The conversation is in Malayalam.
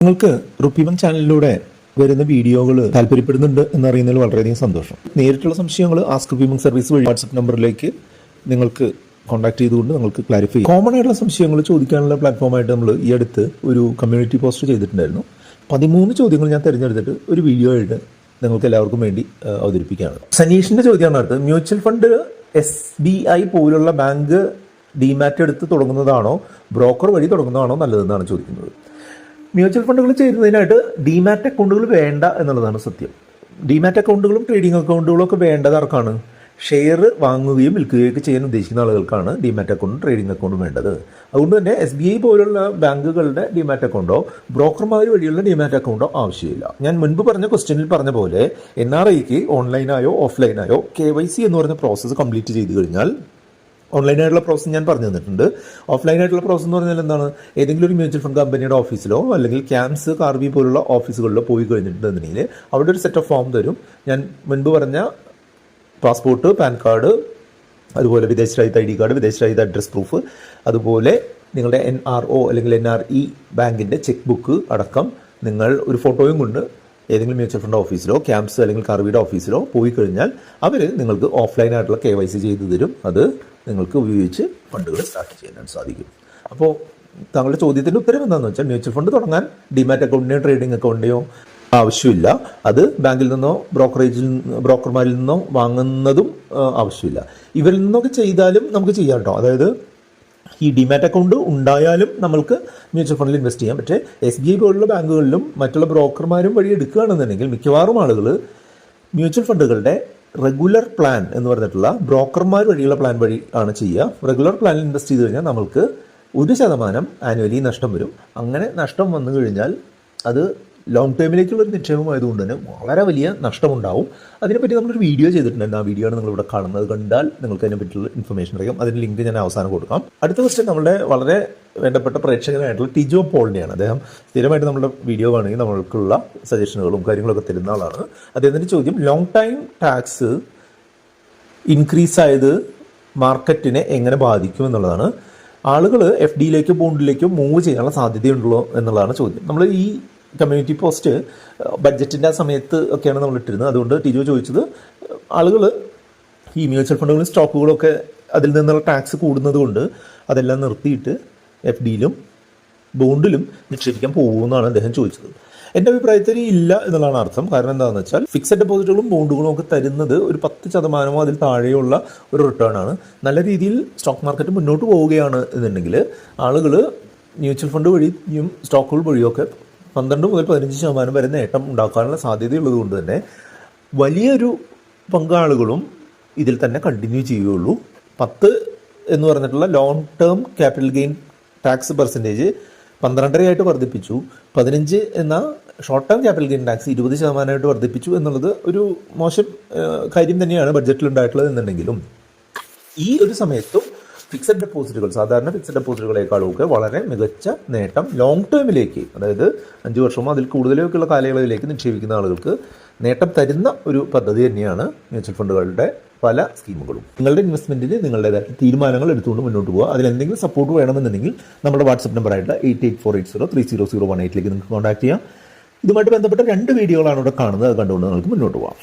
നിങ്ങൾക്ക് റുപ്പിമൻ ചാനലിലൂടെ വരുന്ന വീഡിയോകൾ താല്പര്യപ്പെടുന്നുണ്ട് എന്നറിയുന്നതിൽ വളരെയധികം സന്തോഷം. നേരിട്ടുള്ള സംശയങ്ങൾ ആസ്ക് റുപ്പിമൻ സർവീസ് വഴി വാട്സപ്പ് നമ്പറിലേക്ക് നിങ്ങൾക്ക് കോൺടാക്ട് ചെയ്തുകൊണ്ട് നിങ്ങൾക്ക് ക്ലാരിഫൈ ചെയ്യാം. കോമൺ ആയിട്ടുള്ള സംശയങ്ങൾ ചോദിക്കാനുള്ള പ്ലാറ്റ്ഫോമായിട്ട് നമ്മൾ ഈ അടുത്ത് ഒരു കമ്മ്യൂണിറ്റി പോസ്റ്റ് ചെയ്തിട്ടുണ്ടായിരുന്നു. 13 ചോദ്യങ്ങൾ ഞാൻ തിരഞ്ഞെടുത്തിട്ട് ഒരു വീഡിയോ ആയിട്ട് നിങ്ങൾക്ക് എല്ലാവർക്കും വേണ്ടി അവതരിപ്പിക്കുകയാണ്. സനീഷിന്റെ ചോദ്യമാണ് അടുത്ത്. മ്യൂച്വൽ ഫണ്ട് SBI പോലുള്ള ബാങ്ക് ഡിമാറ്റ് എടുത്ത് തുടങ്ങുന്നതാണോ ബ്രോക്കർ വഴി തുടങ്ങുന്നതാണോ നല്ലതെന്നാണ് ചോദിക്കുന്നത്. മ്യൂച്വൽ ഫണ്ടുകൾ ചേരുന്നതിനായിട്ട് ഡിമാറ്റ് അക്കൗണ്ടുകൾ വേണ്ട എന്നുള്ളതാണ് സത്യം. ഡിമാറ്റ് അക്കൗണ്ടുകളും ട്രേഡിംഗ് അക്കൗണ്ടുകളും ഒക്കെ വേണ്ടത് ആർക്കാണ്? ഷെയർ വാങ്ങുകയും വിൽക്കുകയൊക്കെ ചെയ്യാൻ ഉദ്ദേശിക്കുന്ന ആളുകൾക്കാണ് ഡിമാറ്റ് അക്കൗണ്ടും ട്രേഡിംഗ് അക്കൗണ്ടും വേണ്ടത്. അതുകൊണ്ട് തന്നെ SBI പോലുള്ള ബാങ്കുകളുടെ ഡിമാറ്റ് അക്കൗണ്ടോ ബ്രോക്കർമാർ വഴിയുള്ള ഡിമാറ്റ് അക്കൗണ്ടോ ആവശ്യമില്ല. ഞാൻ മുൻപ് പറഞ്ഞ ക്വസ്റ്റ്യനിൽ പറഞ്ഞ പോലെ NRIക്ക് ഓൺലൈനായോ ഓഫ്ലൈനായോ KYC എന്ന് പറഞ്ഞ പ്രോസസ്സ് കംപ്ലീറ്റ് ചെയ്ത് കഴിഞ്ഞാൽ, ഓൺലൈനായിട്ടുള്ള പ്രോസസ്സ് ഞാൻ പറഞ്ഞു തന്നിട്ടുണ്ട്. ഓഫ്ലൈനായിട്ടുള്ള പ്രോസസ്സ് എന്ന് പറഞ്ഞാൽ എന്താണ്? ഏതെങ്കിലും ഒരു മ്യൂച്വൽ ഫണ്ട് കമ്പനിയുടെ ഓഫീസിലോ അല്ലെങ്കിൽ ക്യാംസ് കാർവി പോലുള്ള ഓഫീസുകളിലോ പോയി കഴിഞ്ഞിട്ടുണ്ടെന്നുണ്ടെങ്കിൽ അവിടെ ഒരു സെറ്റ് ഓഫ് ഫോം തരും. ഞാൻ മുൻപ് പറഞ്ഞ പാസ്പോർട്ട്, പാൻ കാർഡ്, അതുപോലെ വിദേശ രാജ്യത്തെ ID കാർഡ്, വിദേശ രാജ്യത്തെ അഡ്രസ് പ്രൂഫ്, അതുപോലെ നിങ്ങളുടെ NRO അല്ലെങ്കിൽ NRE ബാങ്കിൻ്റെ ചെക്ക് ബുക്ക് അടക്കം നിങ്ങൾ ഒരു ഫോട്ടോയും കൊണ്ട് ഏതെങ്കിലും മ്യൂച്വൽ ഫണ്ട് ഓഫീസിലോ ക്യാംസ് അല്ലെങ്കിൽ കാർവിയുടെ ഓഫീസിലോ പോയി കഴിഞ്ഞാൽ അവർ നിങ്ങൾക്ക് ഓഫ്ലൈനായിട്ടുള്ള KYC ചെയ്തു തരും. അത് നിങ്ങൾക്ക് ഉപയോഗിച്ച് ഫണ്ടുകൾ സ്റ്റാർട്ട് ചെയ്യാൻ സാധിക്കും. അപ്പോൾ താങ്കളുടെ ചോദ്യത്തിൻ്റെ ഉത്തരം എന്താണെന്ന് വെച്ചാൽ, മ്യൂച്വൽ ഫണ്ട് തുടങ്ങാൻ ഡിമാറ്റ് അക്കൗണ്ടിൻ്റെയോ ട്രേഡിംഗ് അക്കൗണ്ടിൻ്റെയോ ആവശ്യമില്ല. അത് ബാങ്കിൽ നിന്നോ ബ്രോക്കർമാരിൽ നിന്നോ വാങ്ങുന്നതും ആവശ്യമില്ല. ഇവരിൽ നിന്നൊക്കെ ചെയ്താലും നമുക്ക് ചെയ്യാം കേട്ടോ. അതായത് ഈ ഡിമാറ്റ് അക്കൗണ്ട് ഉണ്ടായാലും നമ്മൾക്ക് മ്യൂച്വൽ ഫണ്ടിൽ ഇൻവെസ്റ്റ് ചെയ്യാം. പക്ഷേ SBI പോലുള്ള ബാങ്കുകളിലും മറ്റുള്ള ബ്രോക്കർമാരും വഴി എടുക്കുകയാണെന്നുണ്ടെങ്കിൽ മിക്കവാറും ആളുകൾ മ്യൂച്വൽ ഫണ്ടുകളുടെ റെഗുലർ പ്ലാൻ എന്ന് പറഞ്ഞിട്ടുള്ള ബ്രോക്കർമാർ വഴിയുള്ള പ്ലാൻ വഴി ആണ് ചെയ്യുക. റെഗുലർ പ്ലാനിൽ ഇൻവെസ്റ്റ് ചെയ്ത് കഴിഞ്ഞാൽ നമ്മൾക്ക് 1% ആനുവലി നഷ്ടം വരും. അങ്ങനെ നഷ്ടം വന്നു കഴിഞ്ഞാൽ അത് ലോങ് ടേമിലേക്കുള്ള ഒരു നിക്ഷേപമായതുകൊണ്ട് തന്നെ വളരെ വലിയ നഷ്ടമുണ്ടാവും. അതിനെപ്പറ്റി നമ്മളൊരു വീഡിയോ ചെയ്തിട്ടുണ്ടായിരുന്നു. ആ വീഡിയോ ആണ് നിങ്ങളിവിടെ കാണുന്നത്. കണ്ടാൽ നിങ്ങൾക്ക് അതിനെപ്പറ്റിയുള്ള ഇൻഫർമേഷൻ അറിയാം. അതിൻ്റെ ലിങ്ക് ഞാൻ അവസാനം കൊടുക്കാം. അടുത്ത ക്വസ്റ്റ്യൻ നമ്മുടെ വളരെ വേണ്ടപ്പെട്ട പ്രേക്ഷകനായിട്ടുള്ള ടിജോ പോളിനെയാണ്. അദ്ദേഹം സ്ഥിരമായിട്ട് നമ്മുടെ വീഡിയോ കാണുകയും നമ്മൾക്കുള്ള സജഷനുകളും കാര്യങ്ങളൊക്കെ തരുന്ന ആളാണ്. അദ്ദേഹത്തിൻ്റെ ചോദ്യം, ലോങ് ടൈം ടാക്സ് ഇൻക്രീസ് ആയത് മാർക്കറ്റിനെ എങ്ങനെ ബാധിക്കും എന്നുള്ളതാണ്. ആളുകൾ FDയിലേക്കോ ബോണ്ടിലേക്കോ മൂവ് ചെയ്യാനുള്ള സാധ്യതയുണ്ടല്ലോ എന്നുള്ളതാണ് ചോദ്യം. നമ്മൾ ഈ കമ്മ്യൂണിറ്റി പോസ്റ്റ് ബഡ്ജറ്റിൻ്റെ ആ സമയത്ത് ഒക്കെയാണ് നമ്മൾ ഇട്ടിരുന്നത്. അതുകൊണ്ട് ടിജോ ചോദിച്ചത്, ആളുകൾ ഈ മ്യൂച്വൽ ഫണ്ടുകളും സ്റ്റോക്കുകളൊക്കെ അതിൽ നിന്നുള്ള ടാക്സ് കൂടുന്നത് കൊണ്ട് അതെല്ലാം നിർത്തിയിട്ട് FDയിലും ബോണ്ടിലും നിക്ഷേപിക്കാൻ പോകുമെന്നാണ് അദ്ദേഹം ചോദിച്ചത്. എൻ്റെ അഭിപ്രായത്തിൽ ഇല്ല എന്നുള്ളതാണ് അർത്ഥം. കാരണം എന്താണെന്ന് വെച്ചാൽ, ഫിക്സഡ് ഡെപ്പോസിറ്റുകളും ബോണ്ടുകളും ഒക്കെ തരുന്നത് ഒരു 10% അതിൽ താഴെയുള്ള ഒരു റിട്ടേൺ ആണ്. നല്ല രീതിയിൽ സ്റ്റോക്ക് മാർക്കറ്റ് മുന്നോട്ട് പോവുകയാണ് എന്നുണ്ടെങ്കിൽ ആളുകൾ മ്യൂച്വൽ ഫണ്ട് വഴിയും സ്റ്റോക്കുകൾ വഴിയൊക്കെ 12 മുതൽ 15% വരെ നേട്ടം ഉണ്ടാക്കാനുള്ള സാധ്യതയുള്ളത് കൊണ്ട് തന്നെ വലിയൊരു പങ്കാളുകളും ഇതിൽ തന്നെ കണ്ടിന്യൂ ചെയ്യുകയുള്ളൂ. 10 എന്ന് പറഞ്ഞിട്ടുള്ള long term capital gain tax percentage 12.5% വർദ്ധിപ്പിച്ചു. 15 എന്ന short term capital gain tax 20% വർദ്ധിപ്പിച്ചു എന്നുള്ളത് ഒരു മോശം കാര്യം തന്നെയാണ് ബഡ്ജറ്റിൽ ഉണ്ടായിട്ടുള്ളത് എന്നുണ്ടെങ്കിലും, ഈ ഒരു സമയത്തും ഫിക്സഡ് ഡെപ്പോസിറ്റുകൾ, സാധാരണ ഫിക്സഡ് ഡെപ്പോസിറ്റുകളെക്കാളൊക്കെ വളരെ മികച്ച നേട്ടം ലോങ് ടേമിലേക്ക്, അതായത് 5 വർഷമോ അതിൽ കൂടുതലൊക്കെയുള്ള കാലയളവിലേക്ക് നിക്ഷേപിക്കുന്ന ആളുകൾക്ക് നേട്ടം തരുന്ന ഒരു പദ്ധതി തന്നെയാണ് മ്യൂച്വൽ ഫണ്ടുകളുടെ പല സ്കീമുകളും. നിങ്ങളുടെ ഇൻവെസ്റ്റ്മെൻറ്റിന് നിങ്ങളുടേതായിട്ട് തീരുമാനങ്ങൾ എടുത്തുകൊണ്ട് മുന്നോട്ട് പോകുക. അതിലെന്തെങ്കിലും സപ്പോർട്ട് വേണമെന്നുണ്ടെങ്കിൽ നമ്മുടെ വാട്സപ്പ് നമ്പറായിട്ടുള്ള 8848030018 നിങ്ങൾക്ക് കോൺടാക്ട് ചെയ്യാം. ഇതുമായിട്ട് ബന്ധപ്പെട്ട 2 വീഡിയോകളാണ് ഇവിടെ കാണുന്നത്. അത് കണ്ടുകൊണ്ട് നിങ്ങൾക്ക് മുന്നോട്ട് പോകാം.